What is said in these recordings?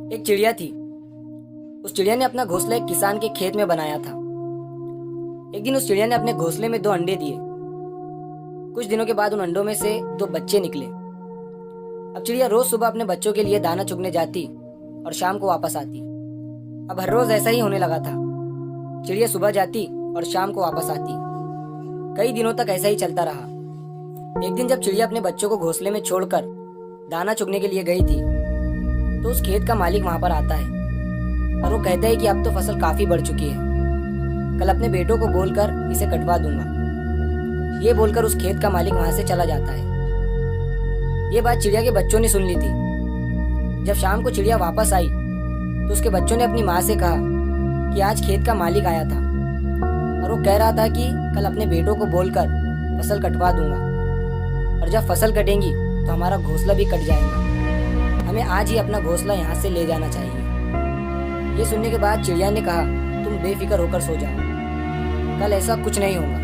एक चिड़िया थी। उस चिड़िया ने अपना घोंसला एक किसान के खेत में बनाया था। एक दिन उस चिड़िया ने अपने घोंसले में 2 अंडे दिए। कुछ दिनों के बाद उन अंडों में से 2 बच्चे निकले। अब चिड़िया रोज सुबह अपने बच्चों के लिए दाना चुगने जाती और शाम को वापस आती। अब हर रोज ऐसा ही होने लगा था। चिड़िया सुबह जाती और शाम को वापस आती। कई दिनों तक ऐसा ही चलता रहा। एक दिन जब चिड़िया अपने बच्चों को घोंसले में छोड़कर दाना चुगने के लिए गई थी, तो उस खेत का मालिक वहां पर आता है और वो कहता है कि अब तो फसल काफी बढ़ चुकी है, कल अपने बेटों को बोलकर इसे कटवा दूंगा। ये बोलकर उस खेत का मालिक वहां से चला जाता है। ये बात चिड़िया के बच्चों ने सुन ली थी। जब शाम को चिड़िया वापस आई तो उसके बच्चों ने अपनी माँ से कहा कि आज खेत का मालिक आया था और वो कह रहा था कि कल अपने बेटों को बोलकर फसल कटवा दूंगा, और जब फसल कटेंगी तो हमारा घोंसला भी कट जाएगा। हमें आज ही अपना घोंसला यहाँ से ले जाना चाहिए। ये सुनने के बाद चिड़िया ने कहा, तुम बेफिक्र होकर सो जाओ, कल ऐसा कुछ नहीं होगा।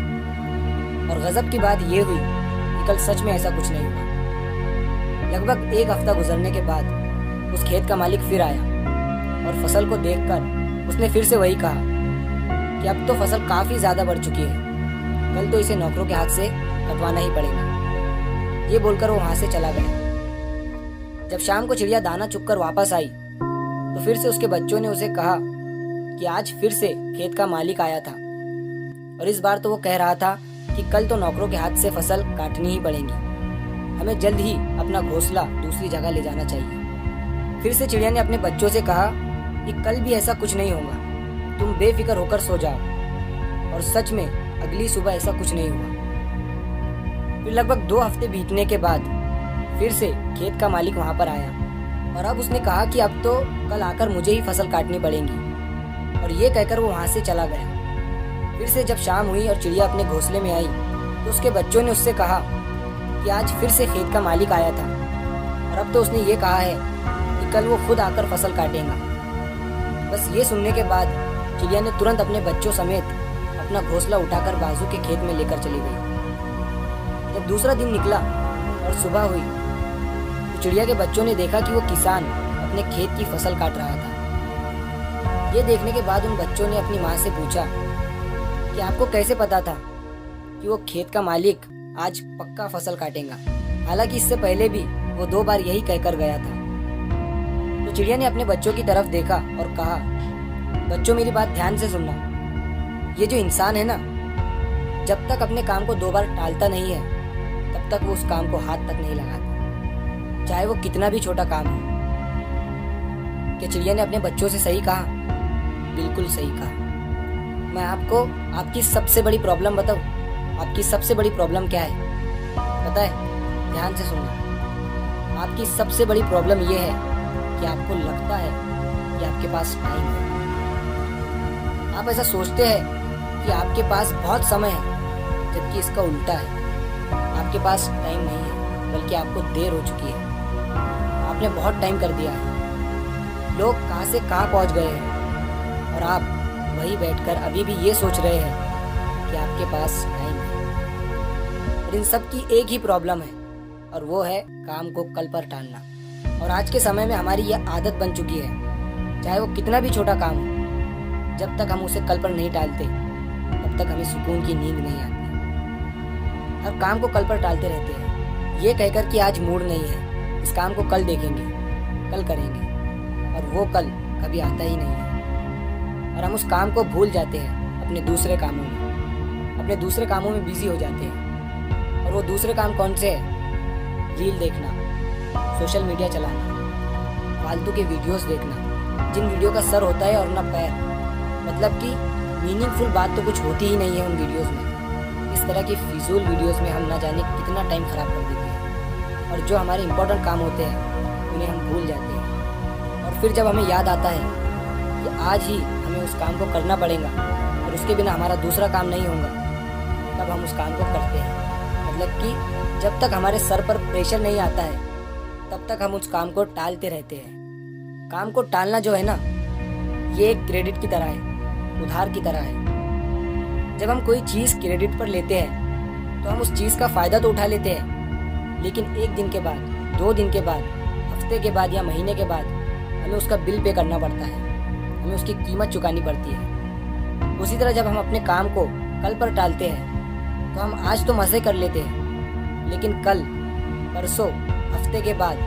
और गजब की बात ये हुई कि कल सच में ऐसा कुछ नहीं हुआ। लगभग 1 हफ्ता गुजरने के बाद उस खेत का मालिक फिर आया और फसल को देखकर उसने फिर से वही कहा कि अब तो फसल काफी ज्यादा बढ़ चुकी है, कल तो इसे नौकरों के हाथ से कटवाना ही पड़ेगा। ये बोलकर वो वहां से चला गया। जब शाम को चिड़िया दाना चुगकर वापस आई तो फिर से उसके बच्चों ने उसे कहा कि आज फिर से खेत का मालिक आया था, और इस बार तो वो कह रहा था कि कल तो नौकरों के हाथ से फसल काटनी ही पड़ेगी, हमें जल्द ही अपना घोंसला दूसरी जगह ले जाना चाहिए। फिर से चिड़िया ने अपने बच्चों से कहा कि कल भी ऐसा कुछ नहीं होगा, तुम बेफिक्र होकर सो जाओ। और सच में अगली सुबह ऐसा कुछ नहीं हुआ। फिर लगभग 2 हफ्ते बीतने के बाद फिर से खेत का मालिक वहां पर आया और अब उसने कहा कि अब तो कल आकर मुझे ही फसल काटनी पड़ेगी, और ये कहकर वो वहां से चला गया। फिर से जब शाम हुई और चिड़िया अपने घोंसले में आई तो उसके बच्चों ने उससे कहा कि आज फिर से खेत का मालिक आया था, और अब तो उसने ये कहा है कि कल वो खुद आकर फसल काटेगा। बस ये सुनने के बाद चिड़िया ने तुरंत अपने बच्चों समेत अपना घोंसला उठाकर बाजू के खेत में लेकर चली गई। जब दूसरा दिन निकला और सुबह हुई तो चिड़िया के बच्चों ने देखा कि वो किसान अपने खेत की फसल काट रहा था। ये देखने के बाद उन बच्चों ने अपनी माँ से पूछा कि आपको कैसे पता था कि वो खेत का मालिक आज पक्का फसल काटेगा, हालांकि इससे पहले भी वो 2 बार यही कहकर गया था। तो चिड़िया ने अपने बच्चों की तरफ देखा और कहा, बच्चों मेरी बात ध्यान से सुनना। ये जो इंसान है ना, जब तक अपने काम को 2 बार टालता नहीं है तब तक वो उस काम को हाथ तक नहीं लगाता, चाहे वो कितना भी छोटा काम हो। क्या चिड़िया ने अपने बच्चों से सही कहा? बिल्कुल सही कहा। मैं आपको आपकी सबसे बड़ी प्रॉब्लम बताऊं? आपकी सबसे बड़ी प्रॉब्लम क्या है पता है? ध्यान से सुनना। आपकी सबसे बड़ी प्रॉब्लम ये है कि आपको लगता है कि आपके पास टाइम है। आप ऐसा सोचते हैं कि आपके पास बहुत समय है, जबकि इसका उल्टा है। आपके पास टाइम नहीं है, बल्कि आपको देर हो चुकी है। आपने बहुत टाइम कर दिया है। लोग कहाँ से कहाँ पहुँच गए हैं और आप वहीं बैठकर अभी भी ये सोच रहे हैं कि आपके पास टाइम है। और इन सब की एक ही प्रॉब्लम है, और वो है काम को कल पर टालना। और आज के समय में हमारी ये आदत बन चुकी है, चाहे वो कितना भी छोटा काम हो, जब तक हम उसे कल पर नहीं टालते तब तक हमें सुकून की नींद नहीं आती। हर काम को कल पर टालते रहते हैं, ये कहकर कि आज मूड नहीं है, इस काम को कल देखेंगे, कल करेंगे, और वो कल कभी आता ही नहीं है। और हम उस काम को भूल जाते हैं अपने दूसरे कामों में बिजी हो जाते हैं। और वो दूसरे काम कौन से हैं? रील देखना, सोशल मीडिया चलाना, फालतू के वीडियोस देखना, जिन वीडियो का सर होता है और ना पैर। मतलब कि मीनिंगफुल बात तो कुछ होती ही नहीं है उन वीडियोस में। इस तरह की फिजूल वीडियोस में हम ना जाने कितना टाइम खराब कर देते हैं, और जो हमारे इंपॉर्टेंट काम होते हैं उन्हें हम भूल जाते हैं। और फिर जब हमें याद आता है कि आज ही हमें उस काम को करना पड़ेगा और उसके बिना हमारा दूसरा काम नहीं होगा, तब हम उस काम को करते हैं। मतलब कि जब तक हमारे सर पर प्रेशर नहीं आता है तब तक हम उस काम को टालते रहते हैं। काम को टालना जो है ना, ये एक क्रेडिट की तरह है, उधार की तरह है। जब हम कोई चीज़ क्रेडिट पर लेते हैं तो हम उस चीज़ का फ़ायदा तो उठा लेते हैं, लेकिन 1 दिन के बाद, 2 दिन के बाद, हफ्ते के बाद या महीने के बाद हमें उसका बिल पे करना पड़ता है, हमें उसकी कीमत चुकानी पड़ती है। उसी तरह जब हम अपने काम को कल पर टालते हैं तो हम आज तो मज़े कर लेते हैं, लेकिन कल, परसों, हफ्ते के बाद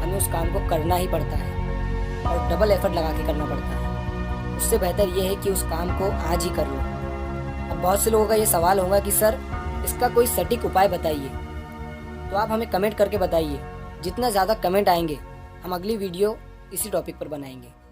हमें उस काम को करना ही पड़ता है और डबल एफर्ट लगा के करना पड़ता है। उससे बेहतर ये है कि उस काम को आज ही कर लो। अब बहुत से लोगों का ये सवाल होगा कि सर, इसका कोई सटीक उपाय बताइए। तो आप हमें कमेंट करके बताइए। जितना ज़्यादा कमेंट आएंगे हम अगली वीडियो इसी टॉपिक पर बनाएंगे।